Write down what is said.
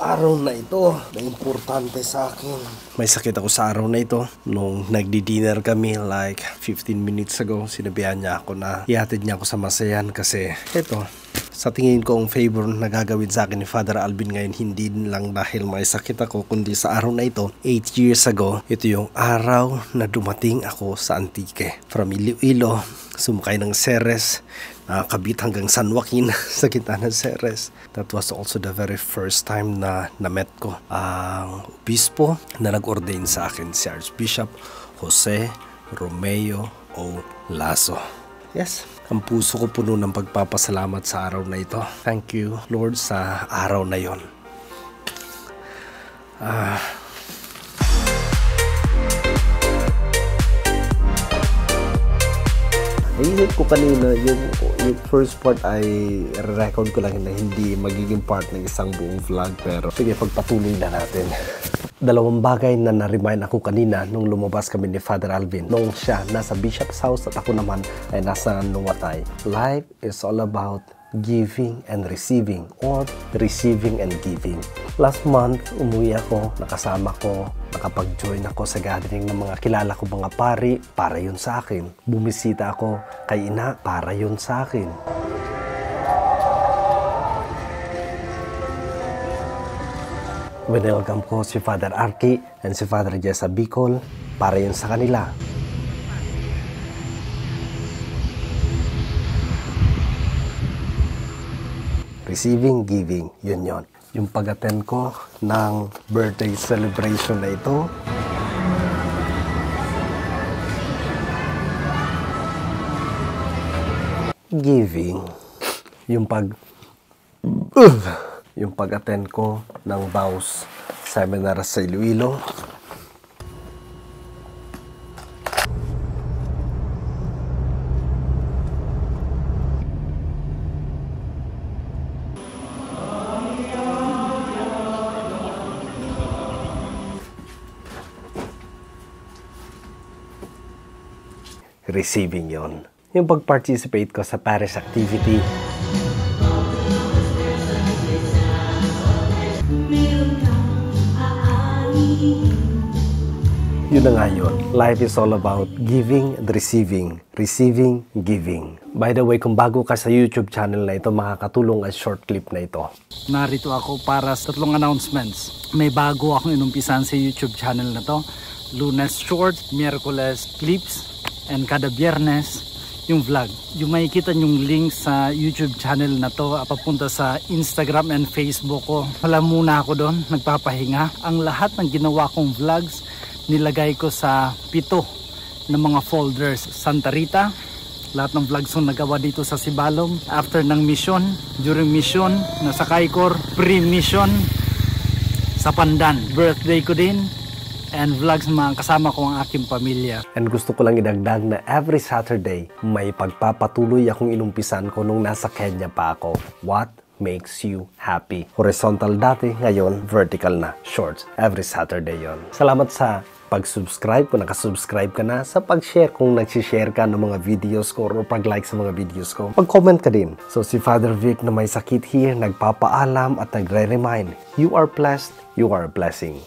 araw na ito na importante sa akin. May sakit ako sa araw na ito. Nung nagdi-dinner kami like 15 minutes ago, sinabihan niya ako na ihatid niya ako sa Masayan kasi ito, sa tingin ko ang favor na gagawin sa akin ni Father Alvin ngayon, hindi lang dahil may sakit ako, kundi sa araw na ito, 8 years ago, ito yung araw na dumating ako sa Antique. From Iloilo, sumakay ng Ceres, nakakabit hanggang San Joaquin sa gitna ng Ceres. That was also the very first time na na-met ko ang obispo na nag-ordain sa akin, si Archbishop Jose Romeo O. Lasso. Yes, ang puso ko puno ng pagpapasalamat sa araw na ito. Thank you, Lord, sa araw na yon. Naisip ko kanina, yung first part ay record ko lang na hindi magiging part ng isang buong vlog. Pero sige, pagpatuloy na natin. Dalawang bagay na na-remind ako kanina nung lumabas kami ni Father Alvin. Nung siya nasa Bishop's house at ako naman ay nasa Nuwatay. Life is all about giving and receiving, or receiving and giving. Last month, umuwi ako, nakasama ko, nakapag-join ako sa gathering ng mga kilala ko mga pari, para yun sa akin. Bumisita ako kay ina, para yun sa akin. Welcome ko si Father Arky and si Father Jessa Bicol, para yun sa kanila. Receiving, giving, yun yon. Yung pag-attend ko ng birthday celebration na ito, giving. Yung pag-attend ko ng vows seminar sa Iloilo, receiving yon. Yung pag-participate ko sa parish activity, yun na nga yun. Life is all about giving and receiving. Receiving, giving. By the way, kung bago ka sa YouTube channel na ito, makakatulong ang short clip na ito. Narito ako para sa 3 announcements. May bago akong inumpisan sa YouTube channel na to. Lunes short, Miyerkules clips, and kada Biyernes yung vlog. Yung makikita yung link sa YouTube channel na to papunta sa Instagram and Facebook ko. Wala muna ako doon, nagpapahinga. Ang lahat ng ginawa kong vlogs nilagay ko sa 7 ng mga folders. Santa Rita, lahat ng vlogs kong nagawa dito sa Sibalom, after ng mission, during mission, nasa Kaykor, pre-mission, sa Pandan, birthday ko din, and vlogs mga kasama ko ang aking pamilya. And gusto ko lang idagdag na every Saturday, may pagpapatuloy akong inumpisan ko nung nasa Kenya pa ako. What makes you happy? Horizontal dati, ngayon vertical na. Shorts, every Saturday yon. Salamat sa pag-subscribe kung nakasubscribe ka na, sa pag-share kung nagsishare ka ng mga videos ko or pag-like sa mga videos ko. Pag-comment ka din. So si Father Vic na may sakit here, nagpapaalam at nagre-remind, you are blessed, you are a blessing.